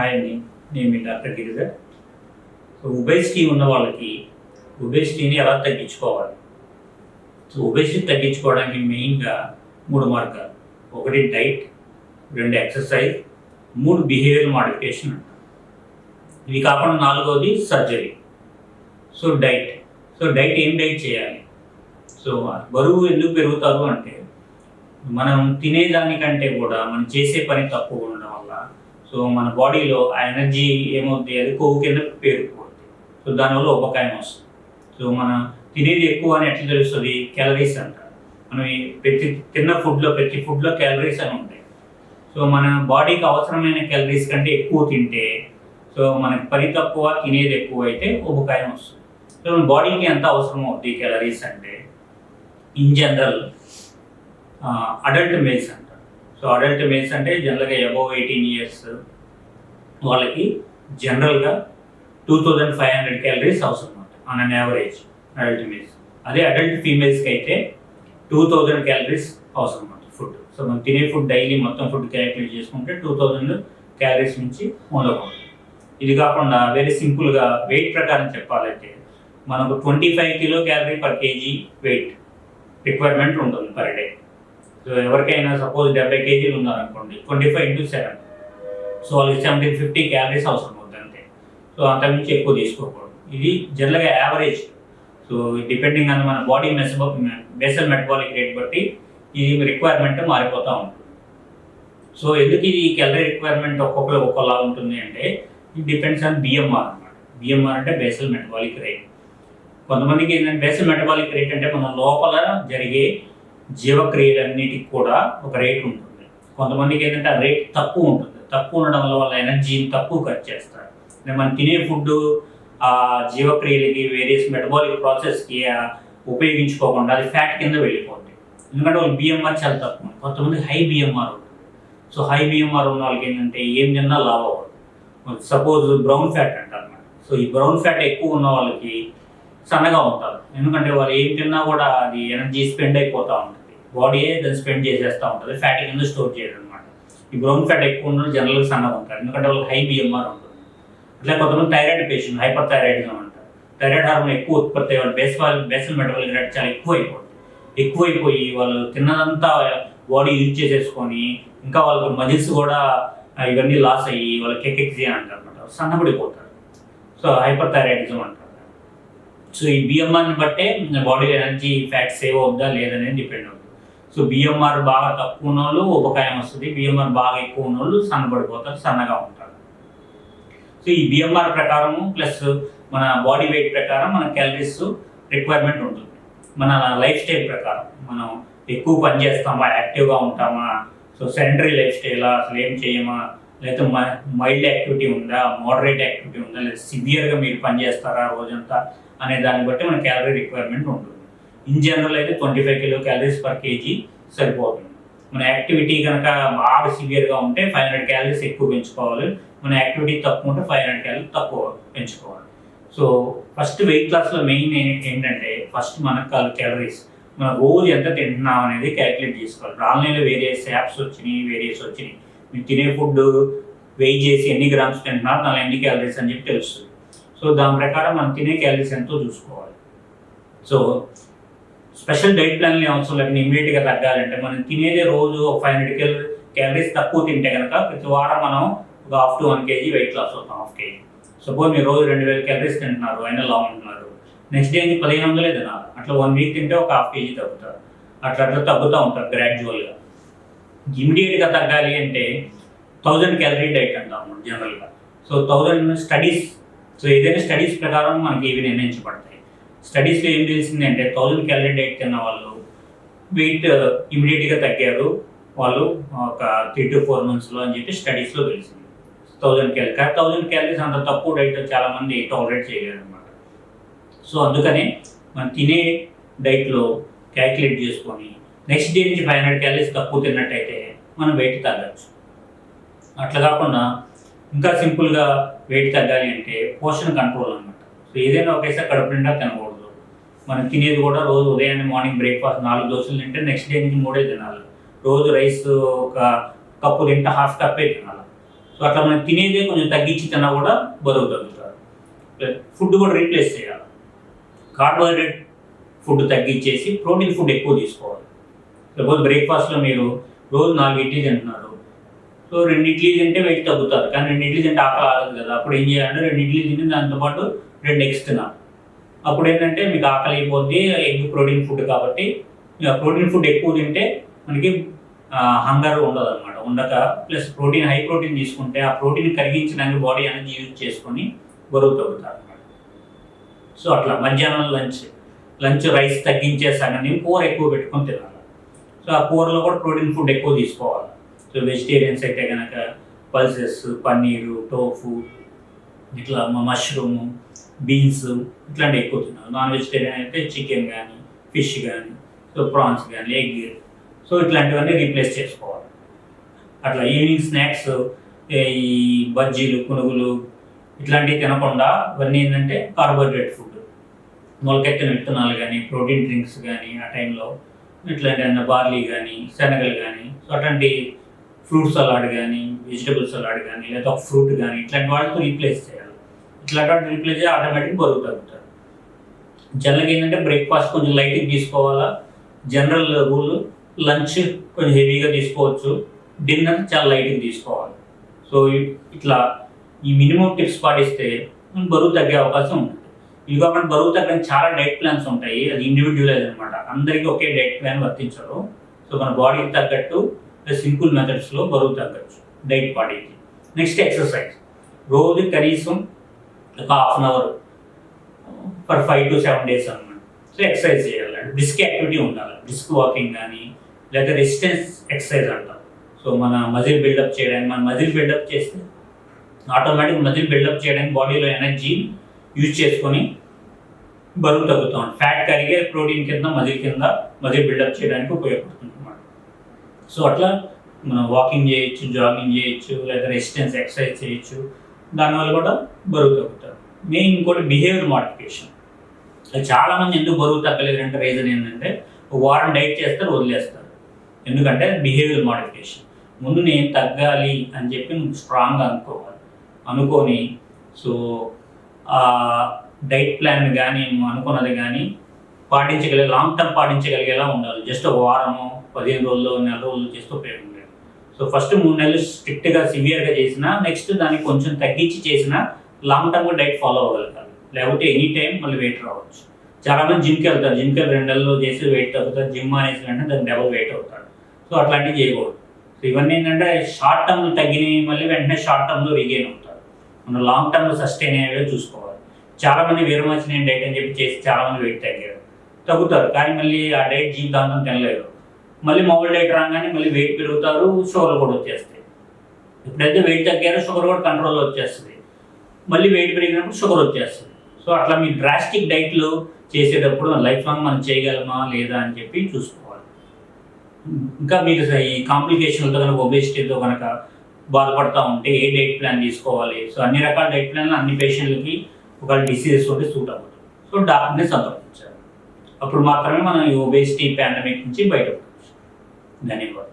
Hi అండి, నేను మీ doctor Giridhar. So obesity ఉన్న వాళ్ళకి ఒబేసిటీని ఎలా తగ్గించుకోవాలి? సో ఒబేసిటీ తగ్గించుకోవడానికి మెయిన్గా 3 మార్గాలు. 1 డైట్, 2 ఎక్సర్సైజ్, 3 బిహేవియర్ మాడిఫికేషన్ అంటారు. ఇవి కాకుండా 4వది సర్జరీ. సో డైట్ ఏం డైట్ చేయాలి? సో బరువు ఎందుకు పెరుగుతారు అంటే మనం తినేదానికంటే కూడా మనం చేసే పని తక్కువ ఉండడం వల్ల సో మన బాడీలో ఆ ఎనర్జీ ఏమవుతుంది, అది కొవ్వు కింద పేరుకుపోతుంది. సో దానివల్ల ఉపకాయం వస్తుంది. సో మనం తినేది ఎక్కువ అని ఎట్లా తెలుస్తుంది? క్యాలరీస్ అంటారు. మనం ప్రతి ఫుడ్లో క్యాలరీస్ అని ఉంటాయి. సో మన బాడీకి అవసరమైన క్యాలరీస్ కంటే ఎక్కువ తింటే సో మనకి పని తక్కువ, తినేది ఎక్కువ అయితే ఉపకాయం వస్తుంది. సో మన బాడీకి ఎంత అవసరం అవుతుంది క్యాలరీస్ అంటే ఇన్ జనరల్ అడల్ట్ మేల్స్ అంటారు. సో అడల్ట్ మేల్స్ అంటే జనరల్గా అబవ్ 18 years వాళ్ళకి జనరల్గా 2500 క్యాలరీస్ అవసరం అన్నమాట on an average adult males. అదే అడల్ట్ ఫీమేల్స్కి అయితే 2000 క్యాలరీస్ అవసరం అన్నమాట ఫుడ్. సో మనం తినే ఫుడ్ డైలీ మొత్తం ఫుడ్ క్యాలిక్యులేట్ చేసుకుంటే 2000 క్యాలరీస్ నుంచి ఉండకూడదు. ఇది కాకుండా వెరీ సింపుల్గా వెయిట్ ప్రకారం చెప్పాలంటే మనకు 25 kcal per kg weight requirement ఉంటుంది పర్ డే. సో ఎవరికైనా సపోజ్ 70 kg ఉన్నారనుకోండి, 25 into 7, సో వాళ్ళకి 1750 క్యాలరీస్ అవసరం అవుతుంది అంతే. సో అంతకుమించి ఎక్కువ తీసుకోకూడదు. ఇది జనరల్గా యావరేజ్. సో డిపెండింగ్ ఆన్ మన బాడీ బేసల్ మెటబాలిక్ రేట్ బట్టి ఇది రిక్వైర్మెంట్ మారిపోతూ ఉంటుంది. సో ఎందుకు ఇది క్యాలరీ రిక్వైర్మెంట్ ఒక్కొక్కరు ఒక్కొక్కలా ఉంటుంది అంటే ఇది డిపెండ్స్ ఆన్ బిఎంఆర్ అన్నమాట. బిఎంఆర్ అంటే బేసల్ మెటబాలిక్ రేట్. కొంతమందికి ఏంటంటే బేసల్ మెటబాలిక్ రేట్ అంటే మన లోపల జరిగే జీవక్రియలన్నిటికి కూడా ఒక రేట్ ఉంటుంది. కొంతమందికి ఏంటంటే ఆ రేట్ తక్కువ ఉంటుంది. తక్కువ ఉండడం వల్ల వాళ్ళ ఎనర్జీని తక్కువ ఖర్చు చేస్తారు. మనం తినే ఫుడ్ ఆ జీవక్రియలకి వేరియస్ మెటబాలిక్ ప్రాసెస్కి ఉపయోగించుకోకుండా అది ఫ్యాట్ కింద వెళ్ళిపోతుంది. ఎందుకంటే వాళ్ళకి బిఎంఆర్ చాలా తక్కువ. కొంతమంది హై బిఎంఆర్ ఉంటుంది. సో హై బిఎంఆర్ ఉన్న వాళ్ళకి ఏంటంటే ఏం తిన్నా లావ్ అవ్వదు. సపోజ్ బ్రౌన్ ఫ్యాట్ అంటారు అన్నమాట. సో ఈ బ్రౌన్ ఫ్యాట్ ఎక్కువ ఉన్న వాళ్ళకి సన్నగా ఉంటారు. ఎందుకంటే వాళ్ళు ఏం తిన్నా కూడా అది ఎనర్జీ స్పెండ్ అయిపోతూ ఉంటుంది. బాడీయే దాన్ని స్పెండ్ చేసేస్తూ ఉంటుంది. ఫ్యాట్ కింద స్టోర్ చేయడం అనమాట. ఈ బ్రౌన్ ఫ్యాట్ ఎక్కువ ఉన్న జనరల్గా సన్నగా ఉంటారు. ఎందుకంటే వాళ్ళకి హై బిఎంఆర్ ఉంటుంది. అట్లా కొంతమంది థైరాయిడ్ పేషెంట్, హైపర్ థైరాయిడిజం అంటారు. థైరాయిడ్ హార్మోన్ ఎక్కువ ఉత్పత్తి అయ్యి బేసల్ మెటబాలిక్ రేట్ చాలా ఎక్కువైపోయి వాళ్ళు తిన్నదంతా బాడీ యూజ్ చేసేసుకొని ఇంకా వాళ్ళకి మజిల్స్ కూడా ఇవన్నీ లాస్ అయ్యి వాళ్ళకి కెకెక్సియా అంటారు అనమాట. సన్నబడిపోతారు. సో హైపర్ థైరాయిడిజం అంటారు. సో ఈ బిఎంఆర్ని బట్టే బాడీలో ఎనర్జీ ఫ్యాట్ సేవ్ అవుద్దా లేదనేది డిపెండ్ అవుతుంది. సో బిఎంఆర్ బాగా తక్కువ ఉన్న వాళ్ళు ఉపకాయం వస్తుంది. బిఎంఆర్ బాగా ఎక్కువ ఉన్న వాళ్ళు సన్నబడిపోతారు, సన్నగా ఉంటారు. సో ఈ బిఎంఆర్ ప్రకారము ప్లస్ మన బాడీ వెయిట్ ప్రకారం మన క్యాలరీస్ రిక్వైర్మెంట్ ఉంటుంది. మన లైఫ్ స్టైల్ ప్రకారం మనం ఎక్కువ పని చేస్తామా, యాక్టివ్గా ఉంటామా, సో సెడెంటరీ లైఫ్ స్టైలా, అసలు ఏం చేయమా, లేకపోతే మైల్డ్ యాక్టివిటీ ఉందా, మోడరేట్ యాక్టివిటీ ఉందా, లేదా సివియర్గా మీరు పని చేస్తారా రోజంతా అనే దాన్ని బట్టి మన క్యాలరీ రిక్వైర్మెంట్ ఉంటుంది. ఇన్ జనరల్ అయితే 25 kcal per kg సరిపోతుంది. మన యాక్టివిటీ కనుక బాగా సివియర్గా ఉంటే 500 క్యాలరీస్ ఎక్కువ పెంచుకోవాలి. మన యాక్టివిటీ తక్కువ ఉంటే 500 క్యాలరీస్ తక్కువ పెంచుకోవాలి. సో ఫస్ట్ వెయిట్ లాస్లో మెయిన్ ఏంటంటే ఫస్ట్ మనకు క్యాలరీస్ మనం రోజు ఎంత తింటున్నాం అనేది క్యాలిక్యులేట్ చేసుకోవాలి. ఆన్లైన్లో వేరియస్ యాప్స్ వచ్చినాయి. మీరు తినే ఫుడ్ వెయిట్ చేసి ఎన్ని గ్రామ్స్ తింటున్నారు, దానిలో ఎన్ని క్యాలరీస్ అని చెప్పి తెలుస్తుంది. సో దాని ప్రకారం మనం తినే క్యాలరీస్ ఎంతో చూసుకోవాలి. సో స్పెషల్ డైట్ ప్లాన్లు అవసరం లేకుండా ఇమీడియట్గా తగ్గాలంటే మనం తినేదే రోజు 500 క్యాలరీస్ తక్కువ తింటే కనుక ప్రతి వారం మనం ఒక 1/2 to 1 kg వెయిట్ లాస్ అవుతాం. 1/2 kg. సపోజ్ మీరు రోజు 2000 క్యాలరీస్ తింటున్నారు, అయినా లావ్ ఉంటున్నారు. నెక్స్ట్ డే 1500 తినాలి. అట్లా 1 week తింటే ఒక 1/2 kg తగ్గుతారు. అట్లా తగ్గుతూ ఉంటారు గ్రాడ్యువల్గా. ఇమీడియట్గా తగ్గాలి అంటే 1000 calorie డైట్ అంటాము జనరల్గా. సో 1000 స్టడీస్, సో ఏదైనా స్టడీస్ ప్రకారం మనకి ఇవి నిర్ణయించబడతాయి. స్టడీస్లో ఏం తెలిసిందంటే 1000 calorie డైట్ తిన్న వాళ్ళు వెయిట్ ఇమీడియట్గా తగ్గారు వాళ్ళు ఒక 3 to 4 monthsలో అని చెప్పి స్టడీస్లో తెలిసింది. 1000 calories అంత తక్కువ డైట్ చాలామంది టాలరేట్ చేయలేరు అనమాట. సో అందుకనే మనం తినే డైట్లో క్యాల్కులేట్ చేసుకొని నెక్స్ట్ డే నుంచి 500 calories తక్కువ తిన్నట్టయితే మనం వెయిట్ తగ్గచ్చు. అట్లా కాకుండా ఇంకా సింపుల్గా వెయిట్ తగ్గాలి అంటే పోషణ కంట్రోల్ అనమాట. సో ఏదైనా ఒకేసారి కడుపు నిండా తినకూడదు. మనం తినేది కూడా రోజు ఉదయాన్నే మార్నింగ్ బ్రేక్ఫాస్ట్ 4 దోశలు తింటే నెక్స్ట్ డే నుంచి 3 తినాలి. రోజు రైస్ ఒక కప్పు తింటే 1/2 cup తినాలి. సో సో అట్లా మనం తినేదే కొంచెం తగ్గించి తిన్నా కూడా బరువు తగ్గుతారు. ఫుడ్ కూడా రీప్లేస్ చేయాలి. కార్బోహైడ్రేట్ ఫుడ్ తగ్గించేసి ప్రోటీన్ ఫుడ్ ఎక్కువ తీసుకోవాలి. సపోజ్ బ్రేక్ఫాస్ట్లో మీరు రోజు 4 ఇడ్లీ తింటున్నారు, సో 2 ఇడ్లీ తింటే వెయిట్ తగ్గుతారు. కానీ 2 ఇడ్లీ తింటే ఆకలి ఆగదు కదా, అప్పుడు ఏం చేయాలంటే 2 ఇడ్లీ తిని దాంతోపాటు 2 ఎగ్స్ తినాలి. అప్పుడు ఏంటంటే మీకు ఆకలి అయిపోద్ది, ఎగ్ ప్రోటీన్ ఫుడ్ కాబట్టి. ప్రోటీన్ ఫుడ్ ఎక్కువ తింటే మనకి హంగర్ ఉండదు అనమాట. ఉండక ప్లస్ ప్రోటీన్ హై ప్రోటీన్ తీసుకుంటే ఆ ప్రోటీన్ కరిగించడానికి బాడీ ఎనర్జీ యూజ్ చేసుకొని బరువు తగ్గుతారు అనమాట. సో అట్లా మధ్యాహ్నం లంచ్ రైస్ తగ్గించే సగం కూర ఎక్కువ పెట్టుకొని తినాలి. సో ఆ కూరలో కూడా ప్రోటీన్ ఫుడ్ ఎక్కువ తీసుకోవాలి. సో వెజిటేరియన్స్ అయితే కనుక పల్సెస్, పన్నీరు, టోఫు, ఇట్లా మష్రూము, బీన్స్ ఇట్లాంటివి ఎక్కువ తినాలి. నాన్ వెజిటేరియన్ అయితే చికెన్ కానీ, ఫిష్ కానీ, సో ప్రాన్స్ కానీ, ఎగ్, సో ఇట్లాంటివన్నీ రీప్లేస్ చేసుకోవాలి. అట్లా ఈవినింగ్ స్నాక్స్ ఈ బజ్జీలు, పునుగులు ఇట్లాంటివి తినకుండా ఇవన్నీ ఏంటంటే కార్బోహైడ్రేట్ ఫుడ్, మొలకెత్తిన విత్తనాలు కానీ, ప్రోటీన్ డ్రింక్స్ కానీ, ఆ టైంలో ఇట్లాంటి బార్లీ కానీ, శనగలు కానీ, సో అట్లాంటి ఫ్రూట్ సలాడ్ కానీ, వెజిటబుల్ సలాడ్ కానీ, లేదా ఒక ఫ్రూట్ కానీ ఇట్లాంటి వాటితో రీప్లేస్ చేయాలి. ఇట్లాంటి వాటి రీప్లేస్ చేసి ఆటోమేటిక్ బరువు తగ్గుతారు. జనరల్గా ఏంటంటే బ్రేక్ఫాస్ట్ కొంచెం లైట్గా తీసుకోవాలా. జనరల్ రూల్ లంచ్ కొంచెం హెవీగా తీసుకోవచ్చు, డిన్నర్ చాలా లైట్గా తీసుకోవాలి. సో ఇట్లా ఈ మినిమం టిప్స్ పాటిస్తే బరువు తగ్గే అవకాశం ఉంటుంది. ఇవి కాకుండా బరువు తగ్గడానికి చాలా డైట్ ప్లాన్స్ ఉంటాయి. అది ఇండివిజువలైజ్ అనమాట. అందరికీ ఒకే డైట్ ప్లాన్ వర్తించరు. సో మన బాడీకి తగ్గట్టు సింపుల్ మెథడ్స్లో బరువు తగ్గచ్చు డైట్ పాటించి. Next exercise. రోజు కనీసం ఒక ½ an hour for 5 to 7 days అనమాట. సో ఎక్సర్సైజ్ చేయాలి. డిస్క్ యాక్టివిటీ ఉండాలి. డిస్క్ వాకింగ్ కానీ, లేదా రెసిస్టెన్స్ ఎక్సర్సైజ్ అంటారు. సో మన మజిల్ బిల్డప్ చేయడానికి, మన మజిల్ బిల్డప్ చేస్తే ఆటోమేటిక్ మజిల్ బిల్డప్ చేయడానికి బాడీలో ఎనర్జీ యూజ్ చేసుకొని బరువు తగ్గుతాం. ఫ్యాట్ కరిగే ప్రోటీన్ కింద మజిల్ బిల్డప్ చేయడానికి ఉపయోగపడుతుంది అన్నమాట. సో అట్లా మనం వాకింగ్ చేయొచ్చు, జాగింగ్ చేయొచ్చు, లేదా రెసిస్టెన్స్ ఎక్సర్సైజ్ చేయొచ్చు. దానివల్ల కూడా బరువు తగ్గుతారు. మెయిన్ ఇంకోటి బిహేవియర్ మోడిఫికేషన్. చాలామంది ఎందుకు బరువు తగ్గలేదంటే రీజన్ ఏంటంటే వారం డైట్ చేస్తారు, వదిలేస్తారు. ఎందుకంటే బిహేవియర్ మోడిఫికేషన్. ముందు నేను తగ్గాలి అని చెప్పి నువ్వు స్ట్రాంగ్గా అనుకొని సో డైట్ ప్లాన్ కానీ అనుకున్నది కానీ లాంగ్ టర్మ్ పాటించగలిగేలా ఉండాలి. జస్ట్ ఒక వారము, 15 రోజులు, నెల రోజులు చేస్తూ ఉపయోగం లేదు. సో ఫస్ట్ 3 నెలలు స్ట్రిక్ట్గా సివియర్గా చేసినా, నెక్స్ట్ దాన్ని కొంచెం తగ్గించి చేసినా లాంగ్ టర్మ్గా డైట్ ఫాలో అవ్వగలుగుతారు. లేకపోతే ఎనీ టైం మళ్ళీ వెయిట్ రావచ్చు. చాలామంది జిమ్కి వెళ్తారు, 2 నెలల్లో చేసి వెయిట్ తగ్గుతారు. జిమ్ అనేసి అంటే దాన్ని డబుల్ వెయిట్ అవుతాడు. సో అట్లాంటివి చేయకూడదు. సో ఇవన్నీ ఏంటంటే షార్ట్ టర్మ్లో తగ్గినవి మళ్ళీ వెంటనే షార్ట్ టర్మ్లో రిగైన్ అవుతారు. మనం లాంగ్ టర్మ్లో సస్టైన్ అయ్యేలా చూసుకోవాలి. చాలామంది వీరమాచినేని డైట్ అని చెప్పి చేసి చాలామంది వెయిట్ తగ్గుతారు, కానీ మళ్ళీ ఆ డైట్ జీవితాంతం తినలేరు. మళ్ళీ మామూలు డైట్ రాగానే మళ్ళీ వెయిట్ పెరుగుతారు, షుగర్ కూడా వచ్చేస్తాయి. ఎప్పుడైతే వెయిట్ తగ్గారో షుగర్ కూడా కంట్రోల్లో వచ్చేస్తుంది. మళ్ళీ వెయిట్ పెరిగినప్పుడు షుగర్ వచ్చేస్తుంది. సో అట్లా మీ డ్రాస్టిక్ డైట్లు చేసేటప్పుడు లైఫ్ లాంగ్ మనం చేయగలమా లేదా అని చెప్పి చూసుకోవాలి. ఇంకా మీకు ఈ కాంప్లికేషన్లతో కనుక ఒబేసిటీతో కనుక బాధపడతా ఉంటే ఏ డైట్ ప్లాన్ తీసుకోవాలి? సో అన్ని రకాల డైట్ ప్లాన్లు అన్ని పేషెంట్లకి ఒక డిసీజెస్ ఉంటే సూట్ అవ్వదు. సో డాక్టర్ని సంప్రదించాలి. అప్పుడు మాత్రమే మనం ఈ ఒబేసిటీ పాండమిక్ నుంచి బయటపడవచ్చు. ధన్యవాదాలు.